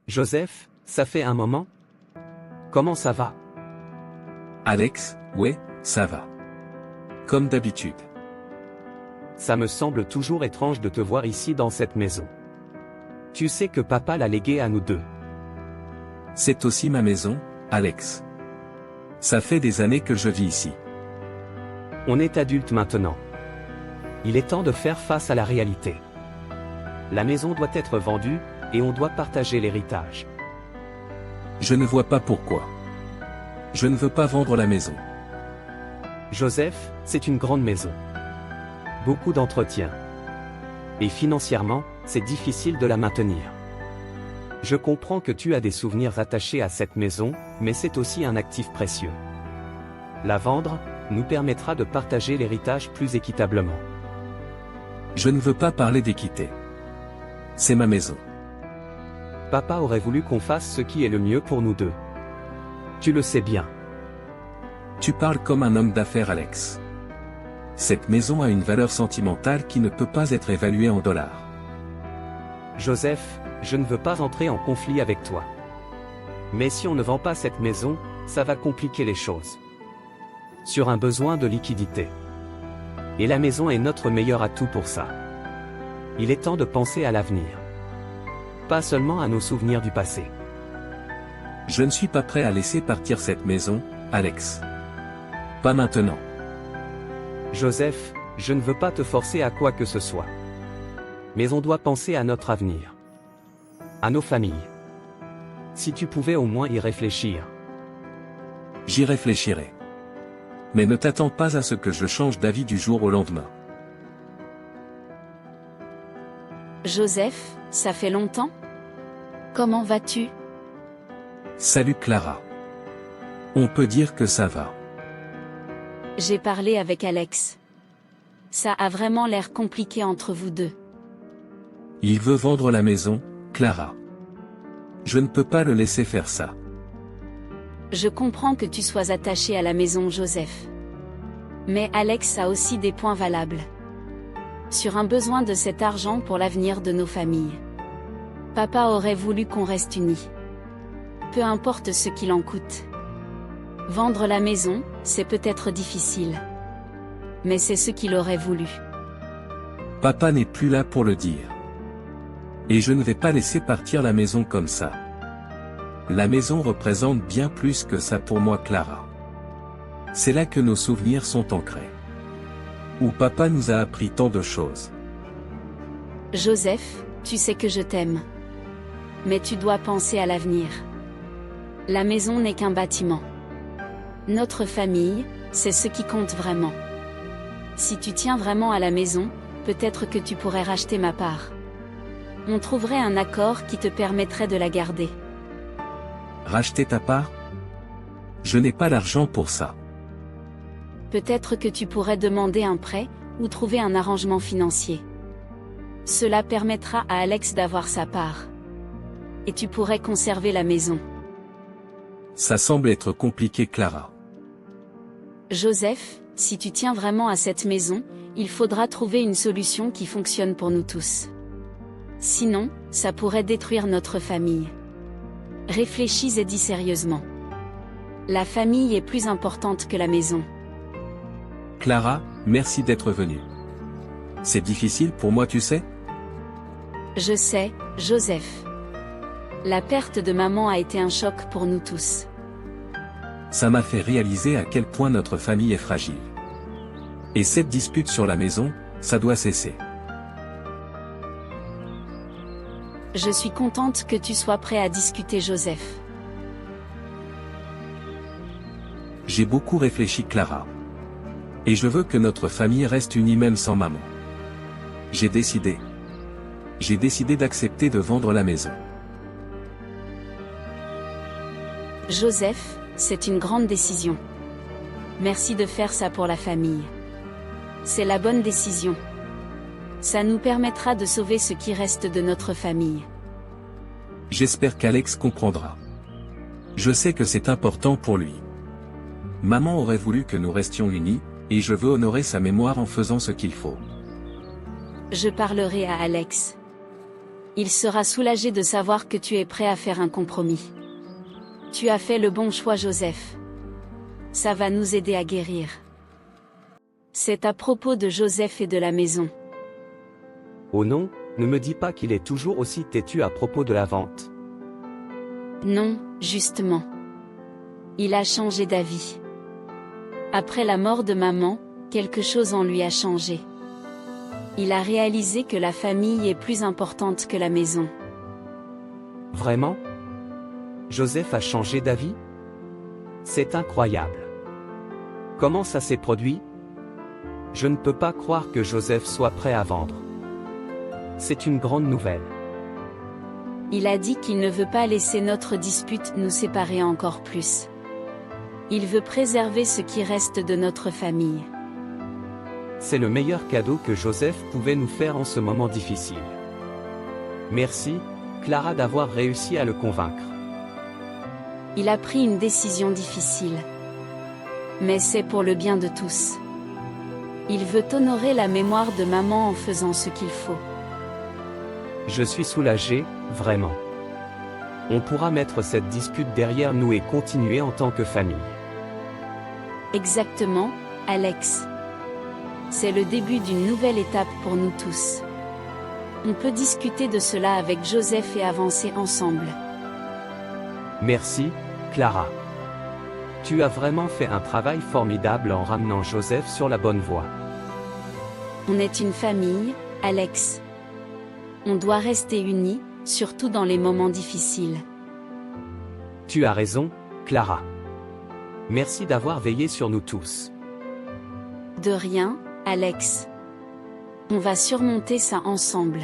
Joseph, ça fait un moment? Comment ça va? Alex, ouais, ça va. Comme d'habitude. Ça me semble toujours étrange de te voir ici dans cette maison. Tu sais que papa l'a léguée à nous deux. C'est aussi ma maison, Alex. Ça fait des années que je vis ici. On est adulte maintenant. Il est temps de faire face à la réalité. La maison doit être vendue, et on doit partager l'héritage. Je ne vois pas pourquoi. Je ne veux pas vendre la maison. Joseph, c'est une grande maison. Beaucoup d'entretien. Et financièrement, c'est difficile de la maintenir. Je comprends que tu as des souvenirs attachés à cette maison, mais c'est aussi un actif précieux. La vendre nous permettra de partager l'héritage plus équitablement. Je ne veux pas parler d'équité. C'est ma maison. Papa aurait voulu qu'on fasse ce qui est le mieux pour nous deux. Tu le sais bien. Tu parles comme un homme d'affaires, Alex. Cette maison a une valeur sentimentale qui ne peut pas être évaluée en dollars. Joseph, je ne veux pas entrer en conflit avec toi. Mais si on ne vend pas cette maison, ça va compliquer les choses. Sur un besoin de liquidité. Et la maison est notre meilleur atout pour ça. Il est temps de penser à l'avenir. Pas seulement à nos souvenirs du passé. Je ne suis pas prêt à laisser partir cette maison, Alex. Pas maintenant. Joseph, je ne veux pas te forcer à quoi que ce soit. Mais on doit penser à notre avenir. À nos familles. Si tu pouvais au moins y réfléchir. J'y réfléchirai. Mais ne t'attends pas à ce que je change d'avis du jour au lendemain. Joseph, ça fait longtemps? Comment vas-tu? Salut Clara. On peut dire que ça va. J'ai parlé avec Alex. Ça a vraiment l'air compliqué entre vous deux. Il veut vendre la maison, Clara. Je ne peux pas le laisser faire ça. Je comprends que tu sois attaché à la maison, Joseph. Mais Alex a aussi des points valables. Sur un besoin de cet argent pour l'avenir de nos familles. Papa aurait voulu qu'on reste unis. Peu importe ce qu'il en coûte. Vendre la maison, c'est peut-être difficile. Mais c'est ce qu'il aurait voulu. Papa n'est plus là pour le dire. Et je ne vais pas laisser partir la maison comme ça. La maison représente bien plus que ça pour moi, Clara. C'est là que nos souvenirs sont ancrés. Où papa nous a appris tant de choses. Joseph, tu sais que je t'aime. Mais tu dois penser à l'avenir. La maison n'est qu'un bâtiment. Notre famille, c'est ce qui compte vraiment. Si tu tiens vraiment à la maison, peut-être que tu pourrais racheter ma part. On trouverait un accord qui te permettrait de la garder. Racheter ta part? Je n'ai pas l'argent pour ça. Peut-être que tu pourrais demander un prêt, ou trouver un arrangement financier. Cela permettra à Alex d'avoir sa part. Et tu pourrais conserver la maison. Ça semble être compliqué, Clara. Joseph, si tu tiens vraiment à cette maison, il faudra trouver une solution qui fonctionne pour nous tous. Sinon, ça pourrait détruire notre famille. Réfléchis et dis sérieusement. La famille est plus importante que la maison. Clara, merci d'être venue. C'est difficile pour moi, tu sais? Je sais, Joseph. La perte de maman a été un choc pour nous tous. Ça m'a fait réaliser à quel point notre famille est fragile. Et cette dispute sur la maison, ça doit cesser. Je suis contente que tu sois prêt à discuter, Joseph. J'ai beaucoup réfléchi, Clara. Et je veux que notre famille reste unie même sans maman. J'ai décidé d'accepter de vendre la maison. Joseph, c'est une grande décision. Merci de faire ça pour la famille. C'est la bonne décision. Ça nous permettra de sauver ce qui reste de notre famille. J'espère qu'Alex comprendra. Je sais que c'est important pour lui. Maman aurait voulu que nous restions unis, et je veux honorer sa mémoire en faisant ce qu'il faut. Je parlerai à Alex. Il sera soulagé de savoir que tu es prêt à faire un compromis. Tu as fait le bon choix, Joseph. Ça va nous aider à guérir. C'est à propos de Joseph et de la maison. Oh non, ne me dis pas qu'il est toujours aussi têtu à propos de la vente. Non, justement. Il a changé d'avis. Après la mort de maman, quelque chose en lui a changé. Il a réalisé que la famille est plus importante que la maison. Vraiment? Joseph a changé d'avis? C'est incroyable. Comment ça s'est produit? Je ne peux pas croire que Joseph soit prêt à vendre. C'est une grande nouvelle. Il a dit qu'il ne veut pas laisser notre dispute nous séparer encore plus. Il veut préserver ce qui reste de notre famille. C'est le meilleur cadeau que Joseph pouvait nous faire en ce moment difficile. Merci, Clara, d'avoir réussi à le convaincre. Il a pris une décision difficile. Mais c'est pour le bien de tous. Il veut honorer la mémoire de maman en faisant ce qu'il faut. Je suis soulagé, vraiment. On pourra mettre cette dispute derrière nous et continuer en tant que famille. Exactement, Alex. C'est le début d'une nouvelle étape pour nous tous. On peut discuter de cela avec Joseph et avancer ensemble. Merci, Clara. Tu as vraiment fait un travail formidable en ramenant Joseph sur la bonne voie. On est une famille, Alex. On doit rester unis, surtout dans les moments difficiles. Tu as raison, Clara. Merci d'avoir veillé sur nous tous. De rien, Alex. On va surmonter ça ensemble.